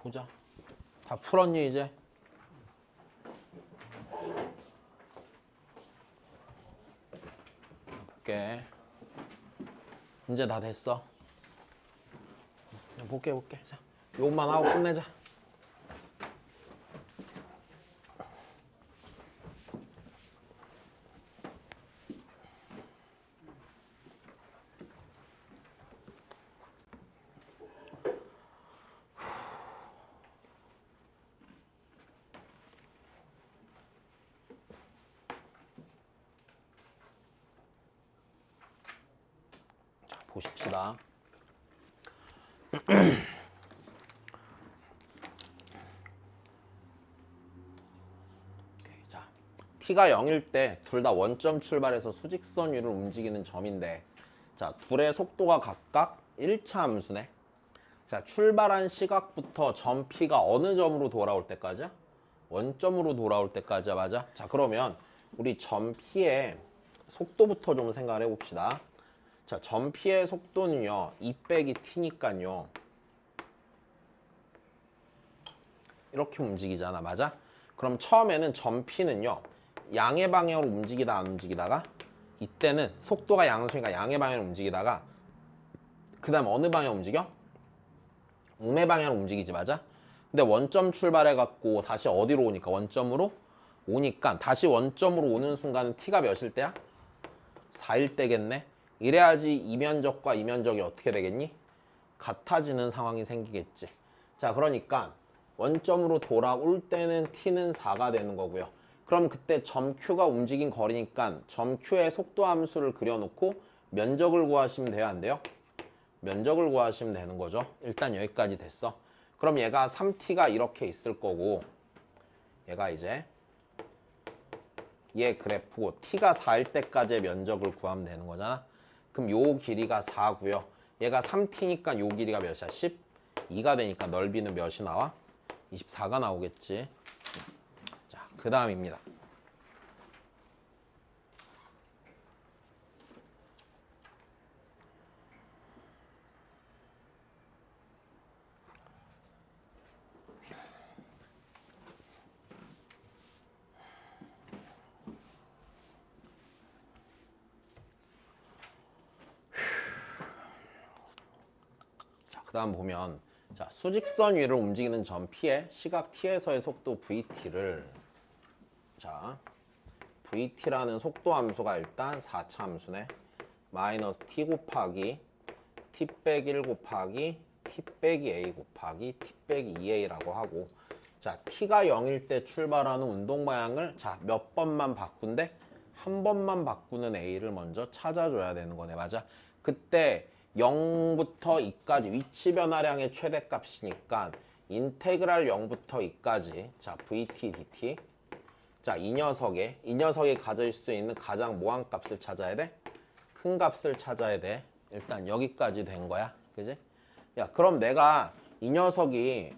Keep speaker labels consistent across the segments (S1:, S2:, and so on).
S1: 보자. 다 풀었니 이제? 볼게. 이제 다 됐어. 볼게. 자, 요것만 하고 끝내자. 보십시다. 자, t가 0일 때 둘 다 원점 출발해서 수직선 위를 움직이는 점인데, 자, 둘의 속도가 각각 1차 함수네. 자, 출발한 시각부터 점 p가 어느 점으로 돌아올 때까지야? 원점으로 돌아올 때까지야, 맞아? 자, 그러면 우리 점 p의 속도부터 좀 생각을 해봅시다. 자, 점 p의 속도는요 2 빼기 t니까요 이렇게 움직이잖아, 맞아? 그럼 처음에는 점 p는요 양의 방향으로 움직이다 안 움직이다가, 이때는 속도가 양수니까 양의 방향으로 움직이다가, 그 다음 어느 방향 움직여? 음의 방향으로 움직이지, 맞아? 근데 원점 출발해갖고 다시 어디로 오니까? 원점으로 오니까 다시 원점으로 오는 순간은 t가 몇일 때야? 4일 때겠네. 이래야지 이면적과 이면적이 어떻게 되겠니? 같아지는 상황이 생기겠지. 자, 그러니까 원점으로 돌아올 때는 t는 4가 되는 거고요. 그럼 그때 점 q가 움직인 거리니까 점 q의 속도 함수를 그려놓고 면적을 구하시면 돼요, 안 돼요? 면적을 구하시면 되는 거죠. 일단 여기까지 됐어. 그럼 얘가 3t가 이렇게 있을 거고, 얘가 이제 얘 그래프고 t가 4일 때까지의 면적을 구하면 되는 거잖아. 그럼 요 길이가 4고요. 얘가 3t니까 요 길이가 몇이야? 12가 되니까 넓이는 몇이 나와? 24가 나오겠지. 자, 그 다음입니다. 그 다음 보면, 자, 수직선 위를 움직이는 점 P의 시각 T에서의 속도 VT를, 자, VT라는 속도 함수가 일단 4차 함수네. 마이너스 T 곱하기 T 빼기 1 곱하기 T 빼기 A 곱하기 T 빼기 2A라고 하고, 자, T가 0일 때 출발하는 운동 방향을, 자, 몇 번만 바꾼대? 한 번만 바꾸는 A를 먼저 찾아줘야 되는 거네, 맞아? 그때 0부터 2까지 위치 변화량의 최대값이니까 인테그랄 0부터 2까지, 자, VT, DT. 자, 이 녀석이 가질 수 있는 가장 뭐한 값을 찾아야 돼? 큰 값을 찾아야 돼. 일단 여기까지 된 거야. 그지? 야, 그럼 내가 이 녀석이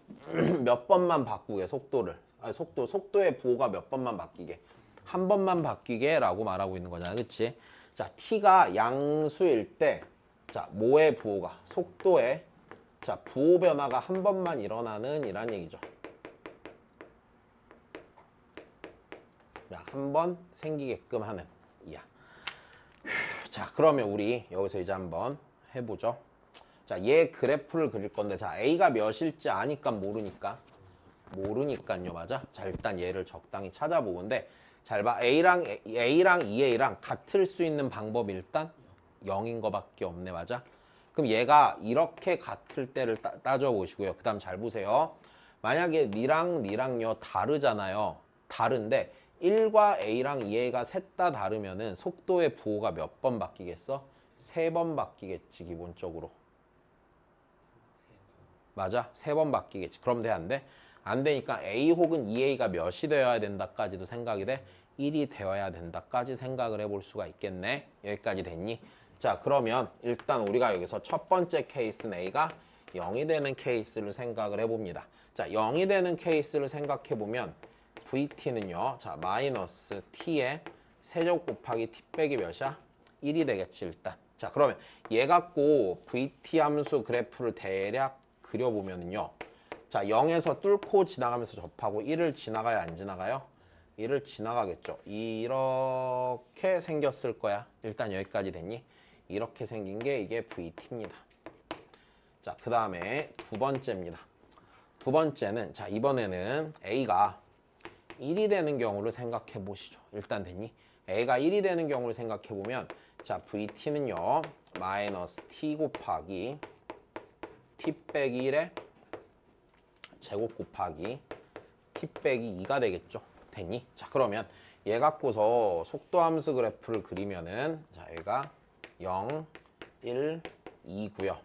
S1: 몇 번만 바꾸게, 속도를. 아니, 속도의 부호가 몇 번만 바뀌게. 한 번만 바뀌게 라고 말하고 있는 거잖아. 그치? 자, t가 양수일 때, 자, 뭐의 부호가? 속도의, 자, 부호 변화가 한 번만 일어나는 이란 얘기죠. 자, 한 번 생기게끔 하는 이야. 자, 그러면 우리 여기서 이제 한번 해보죠. 자, 얘 그래프를 그릴 건데, 자, A가 몇일지 아니까 모르니까요, 맞아? 자, 일단 얘를 적당히 찾아보건데, 잘 봐. A랑 2A랑 같을 수 있는 방법이 일단 0인 거밖에 없네, 맞아? 그럼 얘가 이렇게 같을 때를 따져보시고요. 그 다음 잘 보세요. 만약에 니랑요 다르잖아요. 다른데 1과 A랑 2A가 셋 다 다르면은 속도의 부호가 몇 번 바뀌겠어? 3번 바뀌겠지, 기본적으로. 맞아? 3번 바뀌겠지. 그럼 돼, 안 돼? 안 되니까 A 혹은 2A가 몇이 되어야 된다까지도 생각이 돼? 1이 되어야 된다까지 생각을 해볼 수가 있겠네. 여기까지 됐니? 자, 그러면 일단 우리가 여기서 첫 번째 케이스는 A가 0이 되는 케이스를 생각을 해봅니다. 자, 0이 되는 케이스를 생각해보면 VT는요, 자, 마이너스 T의 세제곱 곱하기 T 빼기 몇이야? 1이 되겠지, 일단. 자, 그러면 얘 갖고 VT 함수 그래프를 대략 그려보면은요, 자, 0에서 뚫고 지나가면서 접하고 1을 지나가요, 안 지나가요? 1을 지나가겠죠. 이렇게 생겼을 거야. 일단 여기까지 됐니? 이렇게 생긴 게 이게 VT입니다. 자, 그 다음에 두 번째입니다. 두 번째는 자, 이번에는 A가 1이 되는 경우를 생각해 보시죠. 일단 됐니? A가 1이 되는 경우를 생각해 보면 자, VT는요. 마이너스 T 곱하기 T 빼기 1의 제곱 곱하기 T 빼기 2가 되겠죠. 됐니? 자, 그러면 얘 갖고서 속도함수 그래프를 그리면은 자, 얘가 0, 1, 2고요.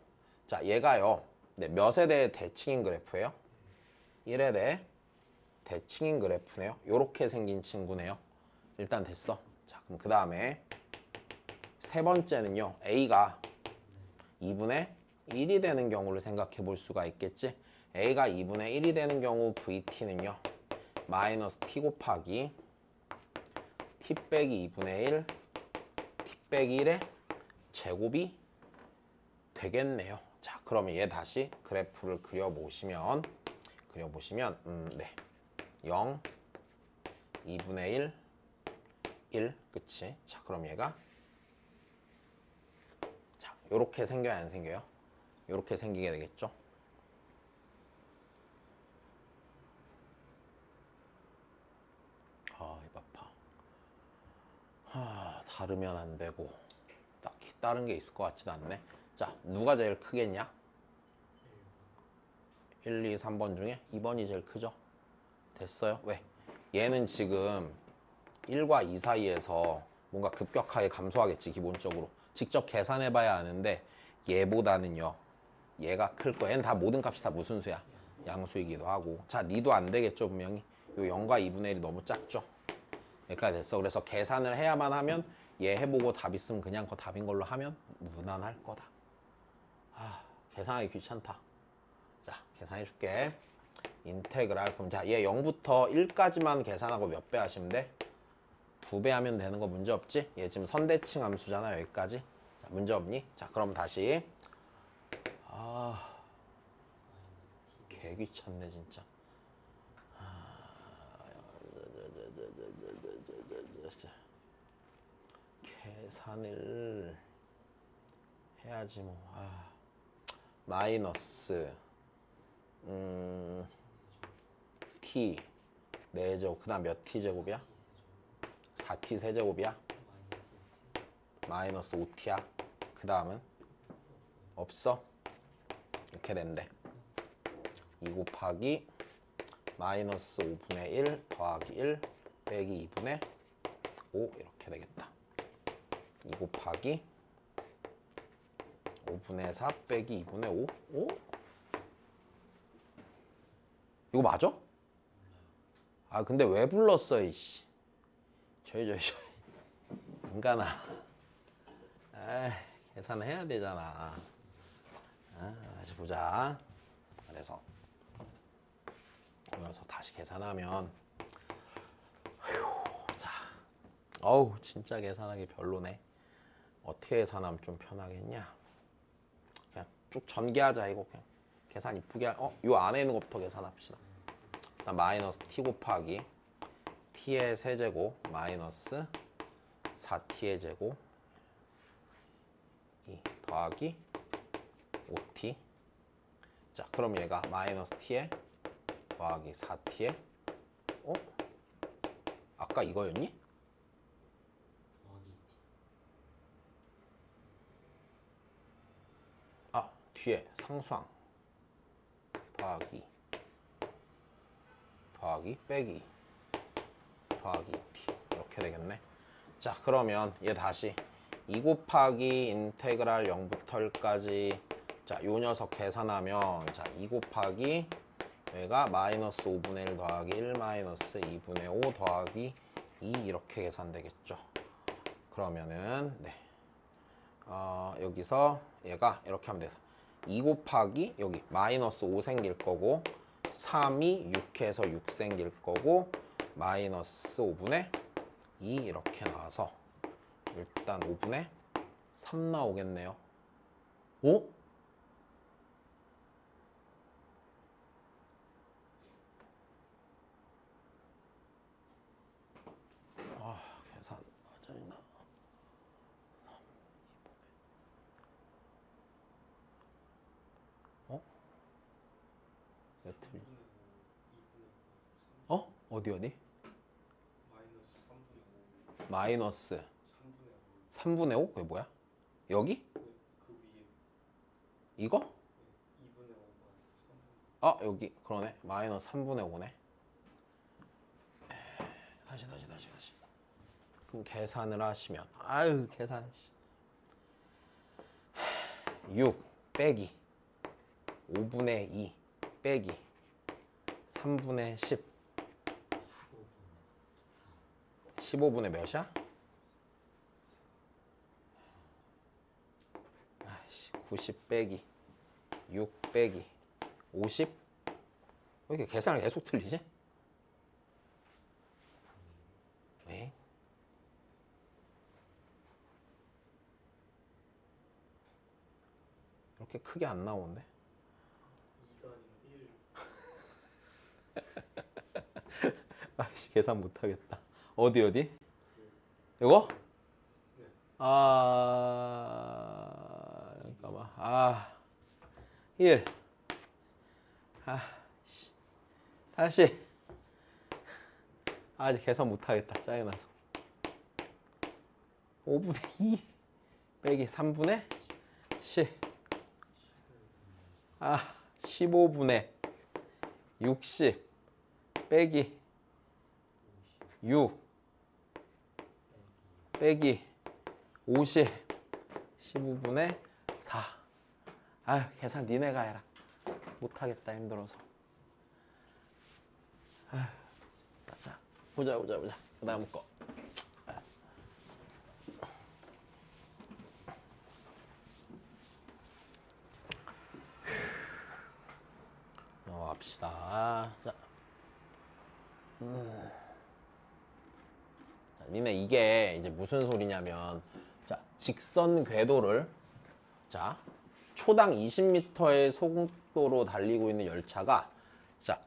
S1: 자, 얘가요. 네, 몇에 대해 대칭인 그래프예요? 1에 대해 대칭인 그래프네요. 요렇게 생긴 친구네요. 일단 됐어. 자, 그럼 그 다음에 세 번째는요. A가 2분의 1이 되는 경우를 생각해 볼 수가 있겠지. A가 2분의 1이 되는 경우 VT는요. 마이너스 T 곱하기 T 빼기 2분의 1 T 빼기 1의 제곱이 되겠네요. 자, 그러면 얘 다시 그래프를 그려보시면 네. 0, 2분의 1, 1, 그치? 자, 그럼 얘가 자, 요렇게 생겨야 안 생겨요? 요렇게 생기게 되겠죠? 아, 입 아파. 다르면 안 되고 딱히 다른 게 있을 것 같지도 않네. 자, 누가 제일 크겠냐? 1, 2, 3번 중에 2번이 제일 크죠? 됐어요? 왜? 얘는 지금 1과 2 사이에서 뭔가 급격하게 감소하겠지, 기본적으로. 직접 계산해봐야 아는데 얘보다는요. 얘가 클 거야. 얘는 다 모든 값이 다 무슨 수야? 양수이기도 하고. 자, 니도 안 되겠죠, 분명히. 요 0과 2분의 1이 너무 작죠? 여기까지 됐어. 그래서 계산을 해야만 하면 얘 해보고 답 있으면 그냥 그 답인 걸로 하면 무난할 거다. 계산하기 귀찮다. 자, 계산해 줄게. 인테그랄. 그럼 자, 얘 0부터 1까지만 계산하고 몇 배 하시면 돼? 2배 하면 되는 거 문제 없지? 얘 지금 선대칭 함수잖아, 여기까지. 자, 문제 없니? 자, 그럼 다시. 개 귀찮네, 진짜. 계산을 해야지 뭐. 마이너스 t 4제곱. 그 다음 몇 t 제곱이야? 4t 세제곱이야? 마이너스 5t야? 그 다음은? 없어? 이렇게 된대. 2 곱하기 마이너스 5분의 1 더하기 1 빼기 2분의 5 이렇게 되겠다. 2 곱하기 5분의 4 빼기 2분의 5? 오? 이거 맞아? 근데 왜 불렀어, 이씨. 저희. 인간아. 계산해야 되잖아. 다시 보자. 그래서 다시 계산하면 자, 어우 진짜 계산하기 별로네. 어떻게 계산하면 좀 편하겠냐? 그냥 쭉 전개하자. 이거 그냥 계산 이쁘게 요 안에 있는 것부터 계산합시다. 일단 마이너스 t 곱하기 t의 세제곱 마이너스 4t의 제곱 2 더하기 5t. 자, 그럼 얘가 마이너스 t에 더하기 4t에 아까 이거였니? 뒤에 상수항 더하기 빼기 더하기 t 이렇게 되겠네. 자, 그러면 얘 다시 2 곱하기 인테그랄 0부터 1까지. 자, 요 녀석 계산하면 자, 2 곱하기 얘가 마이너스 5분의 1 더하기 1 마이너스 2분의 5 더하기 2 이렇게 계산되겠죠. 그러면은 네. 여기서 얘가 이렇게 하면 돼서 2 곱하기 여기 마이너스 5 생길 거고 3이 6해서 6 생길 거고 마이너스 5분의 2 이렇게 나와서 일단 5분의 3 나오겠네요. 오? 몇 틀리? 어? 어디? 마이너스 3분의 5? 그게 뭐야? 여기? 이거? 아 여기 그러네. 마이너스 3분의 5네. 다시. 그럼 계산을 하시면 아유 계산 6 빼기 5분의 2 빼기 3분의 10 15분의 몇이야? 아이씨 90 빼기 6 빼기 50? 왜 이렇게 계산을 계속 틀리지? 왜? 이렇게 크게 안 나오는데? 아이씨 계산 못하겠다. 어디? 이거? 잠깐만. 1 씨. 다시 이제 계산 못하겠다. 짜증나서 5분의 2 빼기 3분의 10 15분의 60 빼기 6 빼기 50 15분의 4 계산 니네가 해라. 못하겠다 힘들어서. 자 보자 그 다음 거. 넘어갑시다. 자, 니네 이게 이제 무슨 소리냐면, 자, 직선 궤도를, 자, 초당 20m의 속도로 달리고 있는 열차가, 자,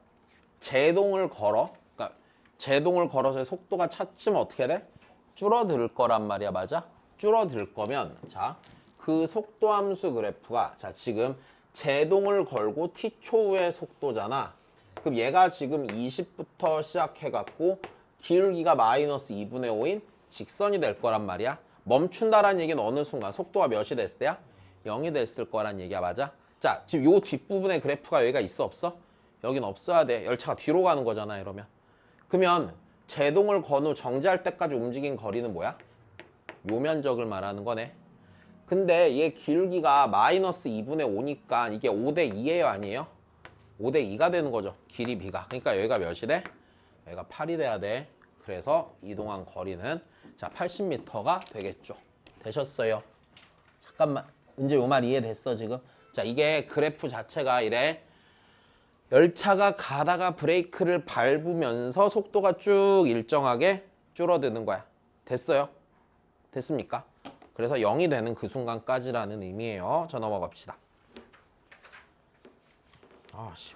S1: 제동을 걸어서의 속도가 차츰 어떻게 돼? 줄어들 거란 말이야, 맞아? 줄어들 거면, 자, 그 속도 함수 그래프가, 자, 지금 제동을 걸고 t초의 속도잖아. 그럼 얘가 지금 20부터 시작해갖고 기울기가 마이너스 2분의 5인 직선이 될 거란 말이야. 멈춘다라는 얘기는 어느 순간 속도가 몇이 됐을 때야? 0이 됐을 거란 얘기야, 맞아? 자, 지금 요 뒷부분에 그래프가 여기가 있어, 없어? 여긴 없어야 돼. 열차가 뒤로 가는 거잖아, 이러면. 그러면 제동을 건 후 정지할 때까지 움직인 거리는 뭐야? 요 면적을 말하는 거네. 근데 얘 기울기가 마이너스 2분의 5니까 이게 5대 2예요, 아니에요? 5대 2가 되는 거죠, 길이 b가. 그러니까 여기가 몇이 돼? 여기가 8이 돼야 돼. 그래서 이동한 거리는 자 80m가 되겠죠. 되셨어요? 잠깐만, 이제 요 말 이해됐어 지금? 자, 이게 그래프 자체가 이래. 열차가 가다가 브레이크를 밟으면서 속도가 쭉 일정하게 줄어드는 거야. 됐어요? 됐습니까? 그래서 0이 되는 그 순간까지라는 의미예요. 자, 넘어갑시다.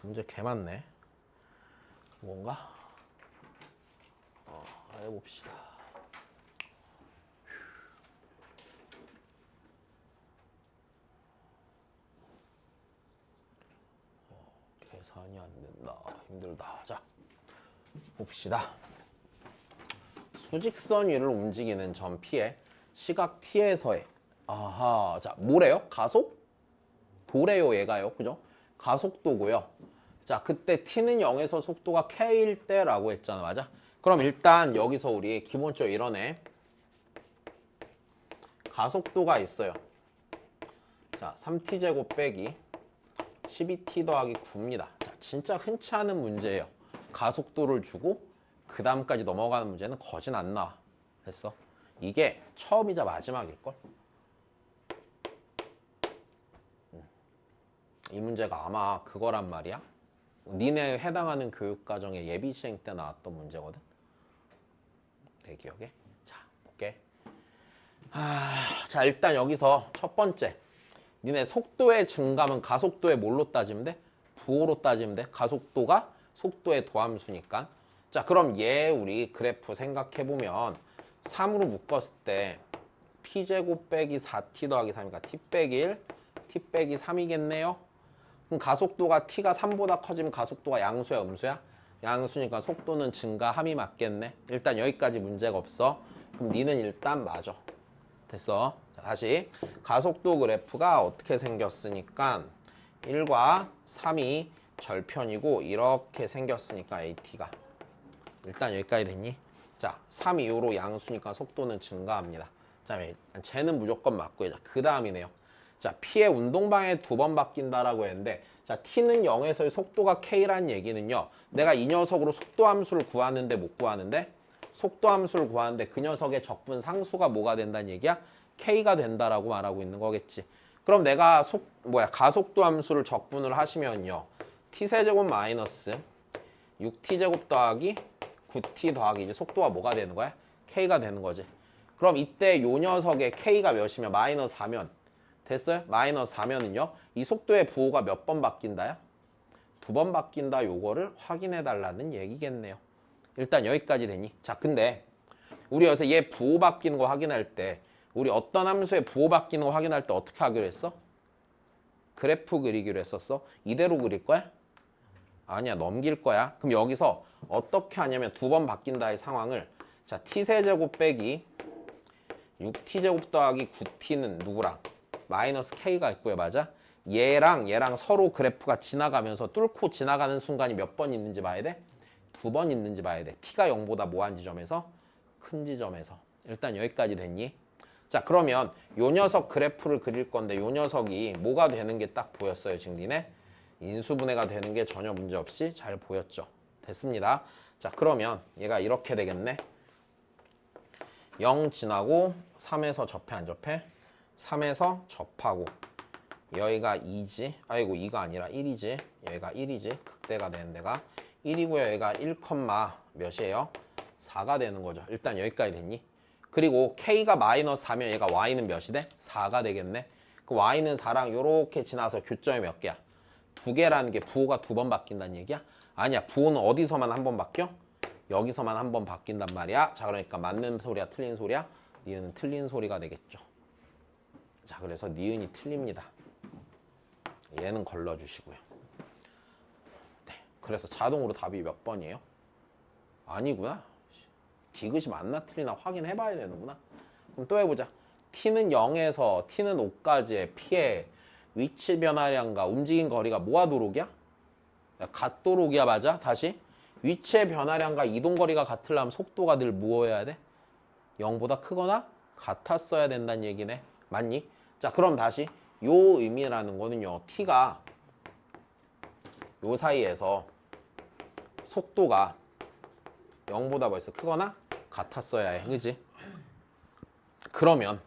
S1: 문제 개 많네. 뭔가? 해봅시다. 계산이 안 된다. 힘들다. 자, 봅시다. 수직선 위를 움직이는 점 P의 시각 T에서의 자, 뭐래요? 가속? 도래요, 얘가요. 그죠? 가속도고요. 자, 그때 T는 0에서 속도가 K일 때라고 했잖아. 맞아? 그럼 일단 여기서 우리 기본적으로 이러네. 가속도가 있어요. 자, 3t제곱 빼기 12t 더하기 9입니다. 자, 진짜 흔치 않은 문제예요. 가속도를 주고 그 다음까지 넘어가는 문제는 거진 안 나와. 됐어? 이게 처음이자 마지막일걸? 이 문제가 아마 그거란 말이야. 니네 해당하는 교육과정의 예비 시행 때 나왔던 문제거든. 내 기억에. 자, 볼게. 자, 일단 여기서 첫 번째. 니네 속도의 증감은 가속도의 뭘로 따지면 돼? 부호로 따지면 돼. 가속도가 속도의 도함수니까. 자, 그럼 얘 우리 그래프 생각해보면 3으로 묶었을 때 P제곱 빼기 4T 더하기 3이니까 T 빼기 1, T 빼기 3이겠네요. 그럼 가속도가 t가 3보다 커지면 가속도가 양수야 음수야? 양수니까 속도는 증가함이 맞겠네. 일단 여기까지 문제가 없어. 그럼 니는 일단 맞아. 됐어. 자, 다시 가속도 그래프가 어떻게 생겼으니까 1과 3이 절편이고 이렇게 생겼으니까 AT가 일단 여기까지 됐니? 자, 3 이후로 양수니까 속도는 증가합니다. 자, 쟤는 무조건 맞고요. 자, 그 다음이네요. 자, P의 운동방에 2번 바뀐다라고 했는데 자, T는 0에서의 속도가 K라는 얘기는요. 내가 이 녀석으로 속도 함수를 구하는데 못 구하는데 속도 함수를 구하는데 그 녀석의 적분 상수가 뭐가 된다는 얘기야? K가 된다라고 말하고 있는 거겠지. 그럼 내가 가속도 함수를 적분을 하시면요. T세제곱 마이너스 6T제곱 더하기 9T 더하기 이제 속도가 뭐가 되는 거야? K가 되는 거지. 그럼 이때 요 녀석의 K가 몇이면 마이너스 4면 됐어요? 마이너스 4면은요. 이 속도의 부호가 몇 번 바뀐다요? 2번 바뀐다. 요거를 확인해 달라는 얘기겠네요. 일단 여기까지 되니? 자, 근데 우리 여기서 얘 부호 바뀌는 거 확인할 때 우리 어떤 함수의 부호 바뀌는 거 확인할 때 어떻게 하기로 했어? 그래프 그리기로 했었어? 이대로 그릴 거야? 아니야, 넘길 거야. 그럼 여기서 어떻게 하냐면 2번 바뀐다의 상황을 자, t세제곱 빼기 6t제곱 더하기 9t는 누구랑? 마이너스 k가 있고요. 맞아? 얘랑 서로 그래프가 지나가면서 뚫고 지나가는 순간이 몇 번 있는지 봐야 돼? 2번 있는지 봐야 돼. t가 0보다 뭐한 지점에서? 큰 지점에서. 일단 여기까지 됐니? 자, 그러면 요 녀석 그래프를 그릴 건데 요 녀석이 뭐가 되는 게 딱 보였어요. 지금 니네? 인수분해가 되는 게 전혀 문제 없이 잘 보였죠. 됐습니다. 자, 그러면 얘가 이렇게 되겠네. 0 지나고 3에서 접해 안 접해? 3에서 접하고 여기가 2지. 아이고 2가 아니라 1이지. 여기가 1이지. 극대가 되는 데가 1이고요. 여기가 1, 몇이에요? 4가 되는 거죠. 일단 여기까지 됐니? 그리고 K가 마이너스 4면 얘가 Y는 몇이 돼? 4가 되겠네. 그 Y는 4랑 요렇게 지나서 교점이 몇 개야? 2개라는 게 부호가 2번 바뀐다는 얘기야? 아니야. 부호는 어디서만 한 번 바뀌어? 여기서만 한 번 바뀐단 말이야. 자, 그러니까 맞는 소리야, 틀린 소리야? 니은은 틀린 소리가 되겠죠. 자, 그래서 니은이 틀립니다. 얘는 걸러주시고요. 네, 그래서 자동으로 답이 몇 번이에요? 아니구나. 디귿이 맞나 틀리나 확인해봐야 되는구나. 그럼 또 해보자. t는 0에서 t는 5까지의 p의 위치 변화량과 움직인 거리가 뭐가 도록이야? 갓도록이야. 맞아? 다시 위치의 변화량과 이동거리가 같으려면 속도가 늘 무엇여야 돼? 0보다 크거나 같았어야 된다는 얘기네. 맞니? 자, 그럼 다시 요 의미라는 거는요. t가 요 사이에서 속도가 0보다 벌써 크거나 같았어야 해. 그지? 그러면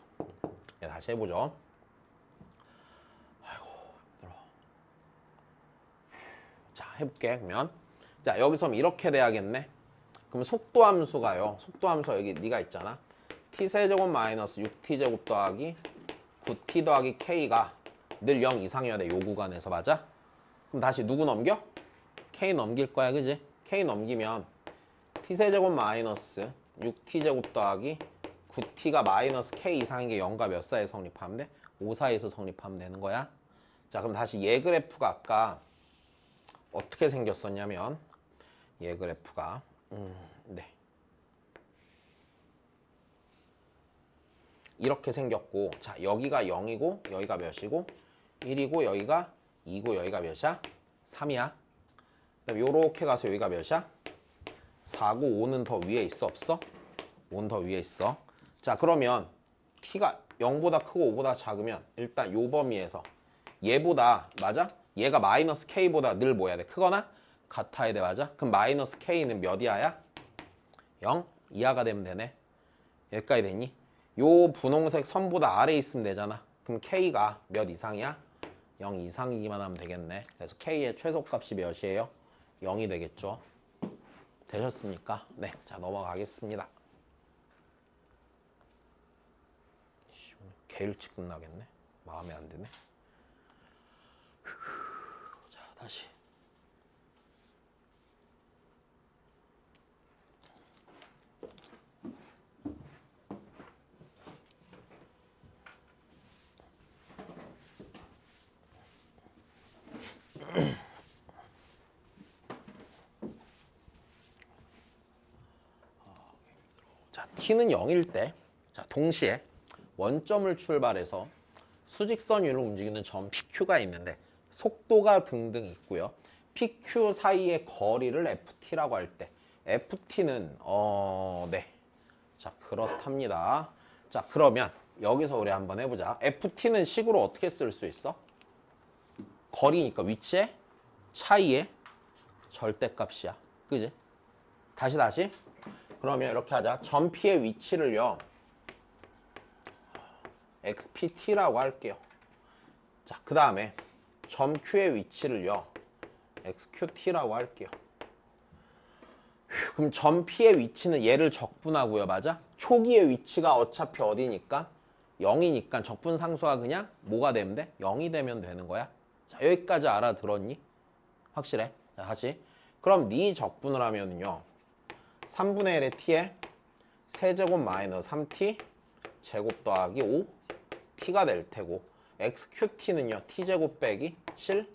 S1: 다시 해보죠. 아이고 힘들어. 자, 해볼게. 그러면 자, 여기서 이렇게 돼야겠네. 그럼 속도 함수가요. 속도 함수가 여기 네가 있잖아. t세제곱 마이너스 6t제곱 더하기 9t 더하기 k가 늘 0 이상이어야 돼. 요 구간에서. 맞아? 그럼 다시 누구 넘겨? k 넘길 거야. 그지? k 넘기면 t세제곱 마이너스 6t제곱 더하기 9t가 마이너스 k 이상인 게 0과 몇 사이에 성립하면 돼? 5 사이에서 성립하면 되는 거야. 자, 그럼 다시 얘 그래프가 아까 어떻게 생겼었냐면 얘 그래프가 네. 이렇게 생겼고 자, 여기가 0이고 여기가 몇이고 1이고 여기가 2고 여기가 몇이야? 3이야. 그다음에 요렇게 가서 여기가 몇이야? 4고 5는 더 위에 있어 없어? 5는 더 위에 있어. 자, 그러면 t가 0보다 크고 5보다 작으면 일단 요 범위에서 얘보다 맞아? 얘가 마이너스 k보다 늘 뭐 해야 돼? 크거나 같아야 돼. 맞아? 그럼 마이너스 k는 몇 이하야? 0 이하가 되면 되네. 여기까지 됐니? 요 분홍색 선보다 아래에 있으면 되잖아. 그럼 k가 몇 이상이야? 0 이상이기만 하면 되겠네. 그래서 k의 최소값이 몇이에요? 0이 되겠죠. 되셨습니까? 네, 자 넘어가겠습니다. 개 일찍 끝나겠네. 마음에 안 드네. 자, 다시. t는 0일 때 자, 동시에 원점을 출발해서 수직선 위로 움직이는 점 PQ가 있는데 속도가 등등 있고요. PQ 사이의 거리를 FT라고 할 때 FT는 네. 자, 그렇답니다. 자, 그러면 여기서 우리 한번 해보자. FT는 식으로 어떻게 쓸 수 있어? 거리니까 위치의 차이의 절대값이야. 그지? 다시. 그러면 이렇게 하자. 점 P의 위치를요. XPT라고 할게요. 자, 그 다음에 점 Q의 위치를요. XQT라고 할게요. 그럼 점 P의 위치는 얘를 적분하고요. 맞아? 초기의 위치가 어차피 어디니까? 0이니까 적분 상수가 그냥 뭐가 되면 돼? 0이 되면 되는 거야. 자, 여기까지 알아들었니? 확실해? 자, 다시. 그럼 네 적분을 하면은요. 3분의 1의 t에 세제곱 마이너스 3t 제곱 더하기 5 t가 될 테고 xqt는요. t제곱 빼기 7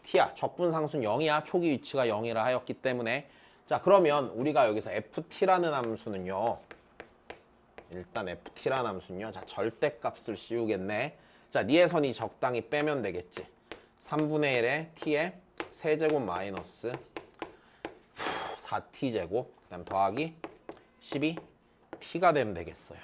S1: t야. 적분 상수는 0이야. 초기 위치가 0이라 하였기 때문에 자, 그러면 우리가 여기서 ft라는 함수는요. 일단 ft라는 함수는요. 자, 절대값을 씌우겠네. 자, 니의 선이 적당히 빼면 되겠지. 3분의 1의 t에 세제곱 마이너스 4t제곱 그 다음 더하기 12t가 되면 되겠어요.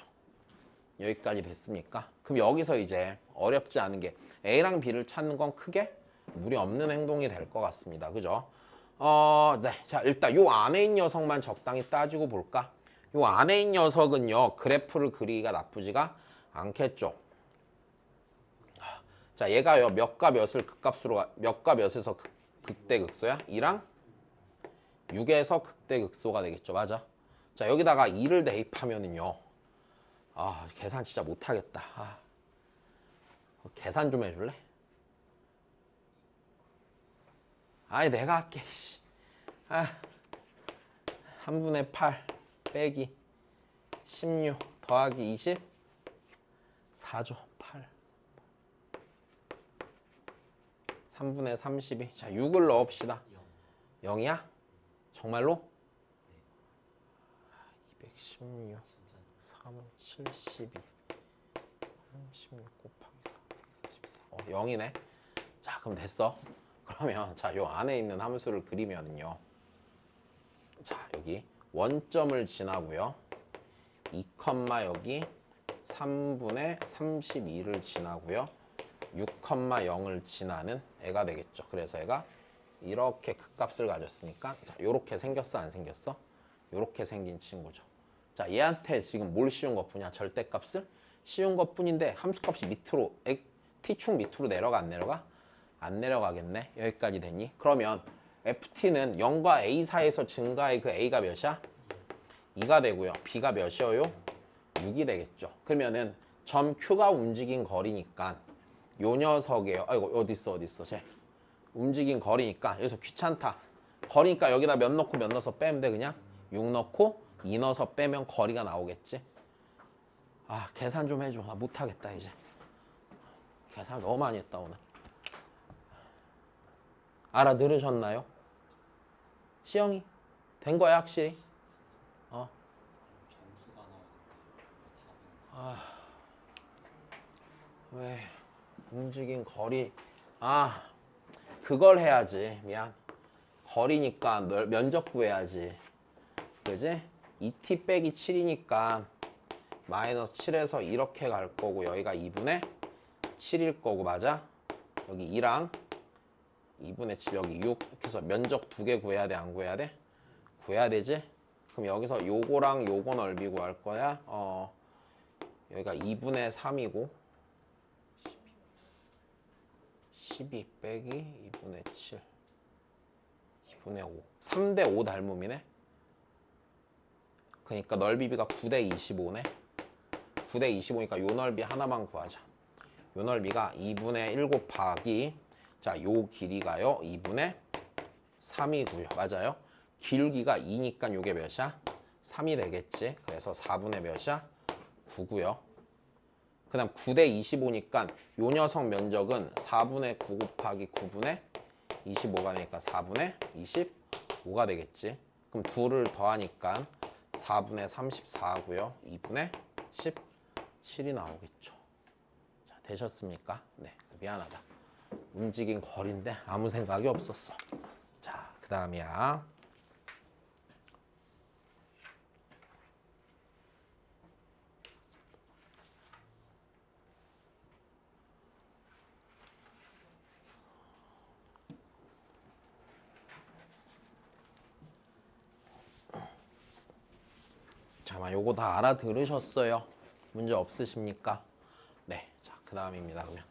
S1: 여기까지 됐습니까? 그럼 여기서 이제 어렵지 않은 게 A랑 B를 찾는 건 크게 무리 없는 행동이 될 것 같습니다. 그죠? 네. 자, 일단 요 안에 있는 녀석만 적당히 따지고 볼까? 요 안에 있는 녀석은요. 그래프를 그리기가 나쁘지가 않겠죠. 자, 얘가요. 몇과 몇을 극값으로 몇과 몇에서 극대극소야? 2랑 6에서 극대극소가 되겠죠. 맞아? 자, 여기다가 2를 대입하면은요. 아, 계산 진짜 못하겠다. 계산 좀 해줄래? 아니, 내가 할게. 3분의 8 빼기 16 더하기 20 4죠. 8 3분의 32. 자, 6을 넣읍시다. 0이야? 정말로? 216 3은 72 36 곱하기 4 144 0이네. 자, 그럼 됐어. 그러면 자, 요 안에 있는 함수를 그리면은요. 자, 여기 원점을 지나고요. 2, 여기 3분의 32를 지나고요. 6,0을 지나는 애가 되겠죠. 그래서 애가 이렇게 극값을 가졌으니까 자, 요렇게 생겼어, 안 생겼어? 요렇게 생긴 친구죠. 자, 얘한테 지금 뭘 씌운 것뿐이야? 절대값을 씌운 것뿐인데 함수값이 밑으로 t축 밑으로 내려가 안 내려가? 안 내려가겠네. 여기까지 됐니? 그러면 ft는 0과 a 사이에서 증가의 그 a가 몇이야? 2가 되고요. b가 몇이어요? 6이 되겠죠. 그러면은 점 q가 움직인 거리니까 요 녀석이에요. 아이고, 어딨어 쟤. 움직인 거리니까 여기서 귀찮다. 거리니까 여기다 몇 넣고 몇 넣어서 빼면 돼. 그냥 6 넣고 2 넣어서 빼면 거리가 나오겠지. 아, 계산 좀 해줘. 나 못하겠다 이제. 계산 너무 많이 했다 오늘. 알아들으셨나요? 시영이 된 거야 확실히? 왜 움직인 거리 그걸 해야지. 미안. 거리니까 면적 구해야지. 그지? 2t 빼기 7이니까 마이너스 7에서 이렇게 갈 거고 여기가 2분의 7일 거고 맞아? 여기 2랑 2분의 7 여기 6 이렇게 해서 면적 2개 구해야 돼? 안 구해야 돼? 구해야 되지? 그럼 여기서 요거랑 요거 넓이 구할 거야. 여기가 2분의 3이고 12 빼기 2분의 7 2분의 5 3대 5 닮음이네. 그러니까 넓이비가 9대 25네. 9대 25니까 요 넓이 하나만 구하자. 요 넓이가 2분의 1 곱하기 자, 요 길이가요 2분의 3이고요. 맞아요? 길기가 2니까 요게 몇이야? 3이 되겠지. 그래서 4분의 몇이야? 9고요. 그 다음 9대 25니까 요 녀석 면적은 4분의 9 곱하기 9분의 25가 되니까 4분의 25가 되겠지. 그럼 2를 더하니까 4분의 34고요. 2분의 17이 나오겠죠. 자, 되셨습니까? 네, 미안하다. 움직인 거리인데 아무 생각이 없었어. 자, 그 다음이야. 자, 요거 다 알아들으셨어요? 문제 없으십니까? 네, 자, 그 다음입니다. 그러면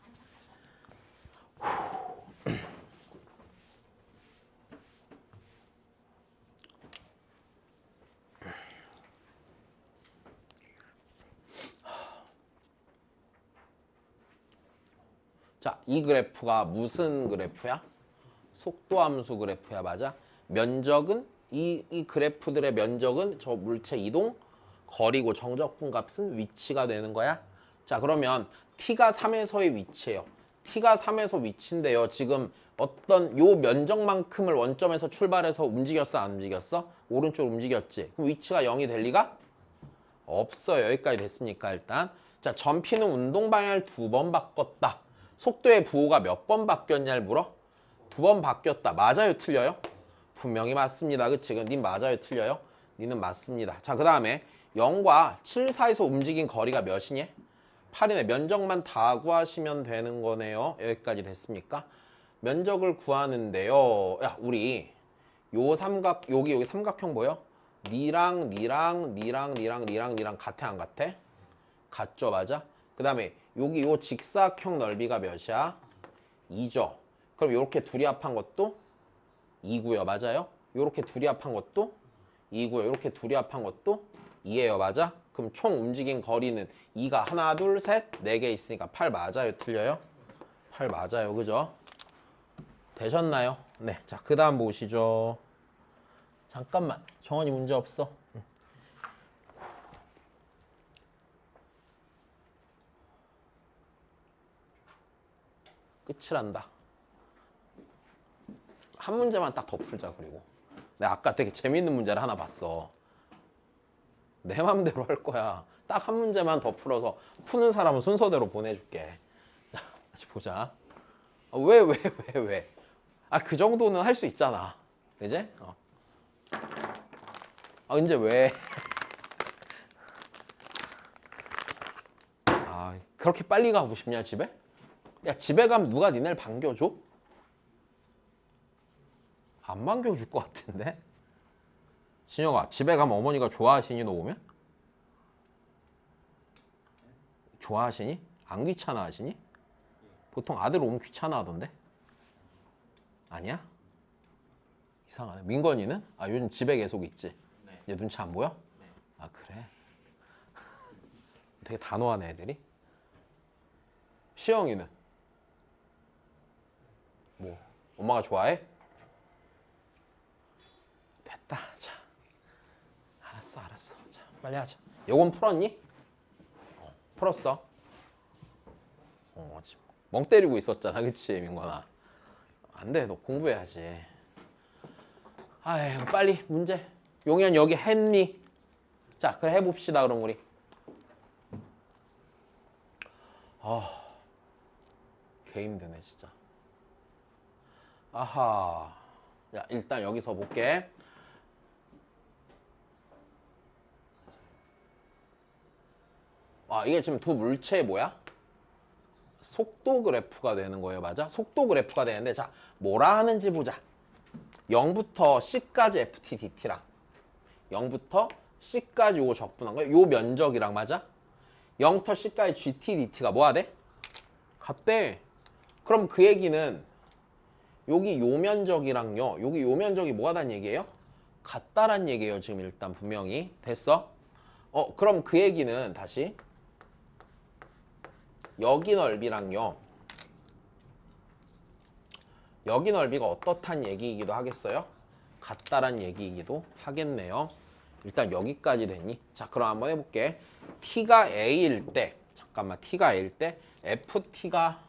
S1: 자, 이 그래프가 무슨 그래프야? 속도함수 그래프야, 맞아? 면적은 이 그래프들의 면적은 저 물체 이동 거리고 정적분 값은 위치가 되는 거야. 자, 그러면 t가 3에서의 위치예요. t가 3에서 위치인데요. 지금 어떤 요 면적만큼을 원점에서 출발해서 움직였어, 안 움직였어? 오른쪽 움직였지. 그럼 위치가 0이 될 리가 없어요. 여기까지 됐습니까, 일단? 자, 전 p는 운동 방향을 2번 바꿨다. 속도의 부호가 몇 번 바뀌었냐를 물어? 2번 바뀌었다. 맞아요, 틀려요? 분명히 맞습니다. 그치? 님 맞아요, 틀려요? 니는 맞습니다. 자, 그 다음에 0과 7 사이에서 움직인 거리가 몇이니? 8이네. 면적만 다 구하시면 되는 거네요. 여기까지 됐습니까? 면적을 구하는데요. 야, 우리 요 삼각, 여기 삼각형 보여? 니랑 같아, 안 같아? 같죠, 맞아? 그 다음에 여기 요 직사각형 넓이가 몇이야? 2죠. 그럼 이렇게 둘이 합한 것도 2고요. 맞아요? 이렇게 둘이 합한 것도 2고요. 이렇게 둘이 합한 것도 2예요. 맞아? 그럼 총 움직인 거리는 2가 하나, 둘, 셋, 4개 있으니까 8 맞아요? 틀려요? 8 맞아요. 그죠? 되셨나요? 네. 자, 그 다음 보시죠. 잠깐만. 정원이 문제 없어. 끝이란다. 한 문제만 딱 더 풀자. 그리고 내가 아까 되게 재밌는 문제를 하나 봤어. 내 맘대로 할 거야. 딱 한 문제만 더 풀어서 푸는 사람은 순서대로 보내줄게. 다시 보자. 왜? 아, 그 정도는 할 수 있잖아. 이제? 아, 이제 왜? 아, 그렇게 빨리 가고 싶냐, 집에? 야, 집에 가면 누가 니네를 반겨줘? 안 반겨줄 것 같은데? 신영아, 집에 가면 어머니가 좋아하시니, 너 오면? 좋아하시니? 안 귀찮아 하시니? 보통 아들 오면 귀찮아 하던데? 아니야? 이상하네. 민건이는? 아, 요즘 집에 계속 있지?
S2: 네.
S1: 얘 눈치 안 보여?
S2: 네.
S1: 아, 그래? 되게 단호하네, 애들이. 시영이는? 뭐, 엄마가 좋아해? 됐다. 자, 알았어. 자, 빨리 하자. 요건 풀었니? 풀었어. 지금 멍 때리고 있었잖아, 그치, 민건아? 안 돼, 너 공부해야지. 아유, 빨리 문제. 용현 여기 했니? 자, 그래 해봅시다, 그럼 우리. 개 힘드네, 진짜. 아하. 자, 일단 여기서 볼게. 아, 이게 지금 두 물체의 뭐야? 속도 그래프가 되는 거예요, 맞아? 속도 그래프가 되는데, 자, 뭐라 하는지 보자. 0부터 C까지 FT, DT랑 0부터 C까지 요거 적분한 거예요. 요 면적이랑 맞아? 0부터 C까지 GT, DT가 뭐가 돼? 같대. 그럼 그 얘기는 여기 요 면적이랑요, 여기 요 면적이 뭐하다는 얘기예요? 같다란 얘기예요. 지금 일단 분명히. 됐어? 그럼 그 얘기는 다시 여기 넓이랑요, 여기 넓이가 어떻단 얘기이기도 하겠어요? 같다란 얘기이기도 하겠네요. 일단 여기까지 됐니? 자, 그럼 한번 해볼게. t가 a일 때, 잠깐만, t가 a일 때 ft가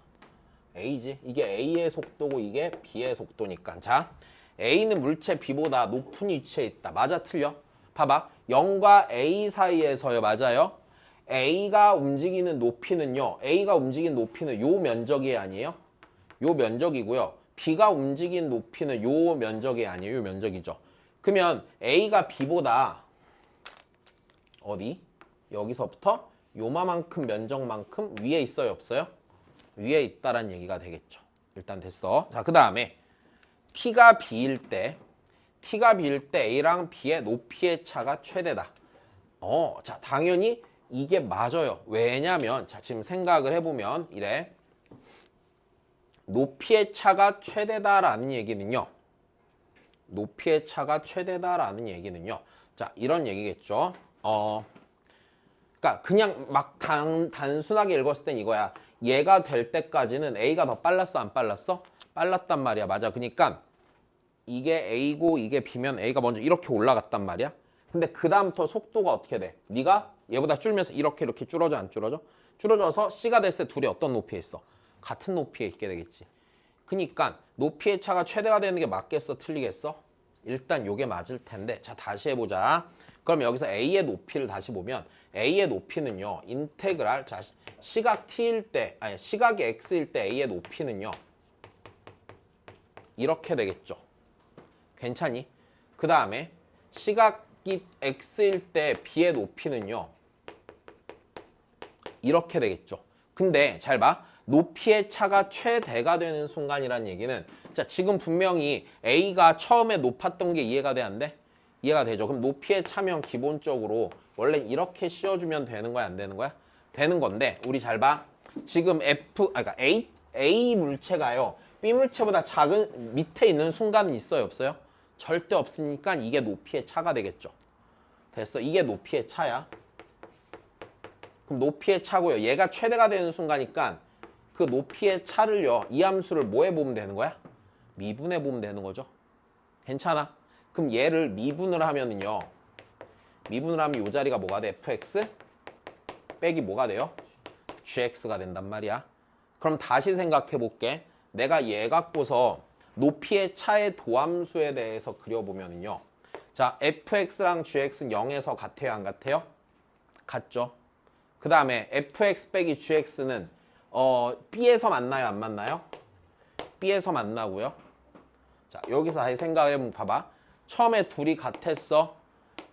S1: a지. 이게 a의 속도고 이게 b의 속도니까. 자, a는 물체 b보다 높은 위치에 있다. 맞아, 틀려? 봐봐. 0과 A 사이에서요. 맞아요? A가 움직이는 높이는요. A가 움직이는 높이는 요 면적이 아니에요? 요 면적이고요. B가 움직이는 높이는 요 면적이 아니에요. 요 면적이죠. 그러면 A가 B보다 어디? 여기서부터 요만큼 면적만큼 위에 있어요? 없어요? 위에 있다란 얘기가 되겠죠. 일단 됐어. 자, 그 다음에 T가 B일 때 A랑 B의 높이의 차가 최대다. 자, 당연히 이게 맞아요. 왜냐면 자, 지금 생각을 해보면 이래. 높이의 차가 최대다라는 얘기는요. 높이의 차가 최대다라는 얘기는요. 자, 이런 얘기겠죠. 그러니까 그냥 막 단순하게 읽었을 땐 이거야. 얘가 될 때까지는 A가 더 빨랐어, 안 빨랐어? 빨랐단 말이야. 맞아. 그러니까 이게 A고 이게 B면 A가 먼저 이렇게 올라갔단 말이야. 근데 그 다음부터 속도가 어떻게 돼? 네가 얘보다 줄면서 이렇게 줄어져, 안 줄어져? 줄어져서 C가 됐을 때 둘이 어떤 높이에 있어? 같은 높이에 있게 되겠지. 그러니까 높이의 차가 최대가 되는 게 맞겠어? 틀리겠어? 일단 요게 맞을 텐데. 자, 다시 해보자. 그럼 여기서 A의 높이를 다시 보면 A의 높이는요. 인테그랄. 자, 시각 T일 때, 아니 시각이 X일 때 A의 높이는요. 이렇게 되겠죠. 괜찮니? 그 다음에 시각이 X일 때 B의 높이는요. 이렇게 되겠죠. 근데 잘 봐. 높이의 차가 최대가 되는 순간이란 얘기는 자, 지금 분명히 A가 처음에 높았던 게 이해가 돼, 안 돼? 이해가 되죠. 그럼 높이의 차면 기본적으로 원래 이렇게 씌워주면 되는 거야, 안 되는 거야? 되는 건데 우리 잘 봐. 지금 그러니까 A 물체가요. B 물체보다 작은 밑에 있는 순간은 있어요, 없어요? 절대 없으니까 이게 높이의 차가 되겠죠. 됐어. 이게 높이의 차야. 그럼 높이의 차고요. 얘가 최대가 되는 순간이니까 그 높이의 차를요. 이 함수를 뭐 해보면 되는 거야? 미분해 보면 되는 거죠. 괜찮아? 그럼 얘를 미분을 하면은요. 미분을 하면 이 자리가 뭐가 돼? fx 빼기 뭐가 돼요? gx가 된단 말이야. 그럼 다시 생각해 볼게. 내가 얘 갖고서 높이의 차의 도함수에 대해서 그려보면은요. 자, fx랑 gx는 0에서 같아요, 안 같아요? 같죠. 그 다음에 fx 빼기 gx는 b에서 만나요, 안 만나요? b에서 만나고요. 자, 여기서 다시 생각해보면 봐봐. 처음에 둘이 같았어.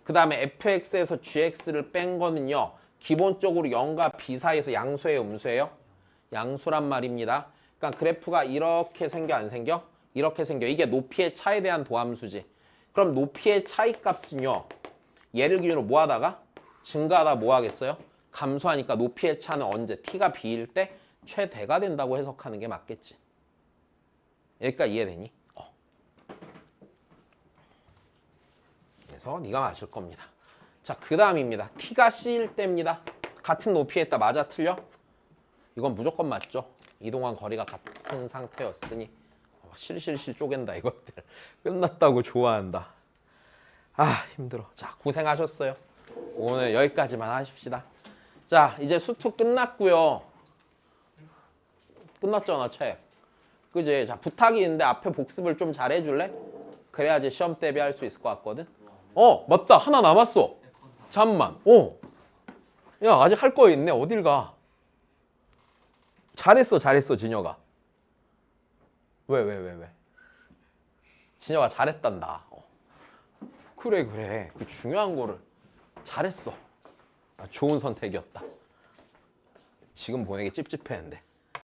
S1: 그 다음에 fx에서 gx를 뺀 거는요. 기본적으로 0과 b 사이에서 양수예요, 음수예요? 양수란 말입니다. 그러니까 그래프가 이렇게 생겨, 안 생겨? 이렇게 생겨. 이게 높이의 차에 대한 도함수지. 그럼 높이의 차이 값은요. 얘를 기준으로 뭐 하다가? 증가하다 뭐 하겠어요? 감소하니까 높이의 차는 언제? t가 b일 때 최대가 된다고 해석하는 게 맞겠지. 여기까지 이해되니? 그래서 네가 맞을 겁니다. 자, 그 다음입니다. t가 c일 때입니다. 같은 높이에 있다. 맞아, 틀려? 이건 무조건 맞죠. 이동한 거리가 같은 상태였으니 실실실 쪼갠다 이것들. 끝났다고 좋아한다. 아, 힘들어. 자, 고생하셨어요. 오늘 여기까지만 하십시다. 자, 이제 수투 끝났고요. 끝났잖아, 책. 그지? 자, 부탁이 있는데 앞에 복습을 좀 잘해줄래? 그래야지 시험 대비할 수 있을 것 같거든. 맞다. 하나 남았어. 잠만. 야, 아직 할 거 있네. 어딜 가? 잘했어, 진혁아. 왜? 진혁아 잘했단다. 그래. 그 중요한 거를 잘했어. 좋은 선택이었다. 지금 보내기 찝찝했는데.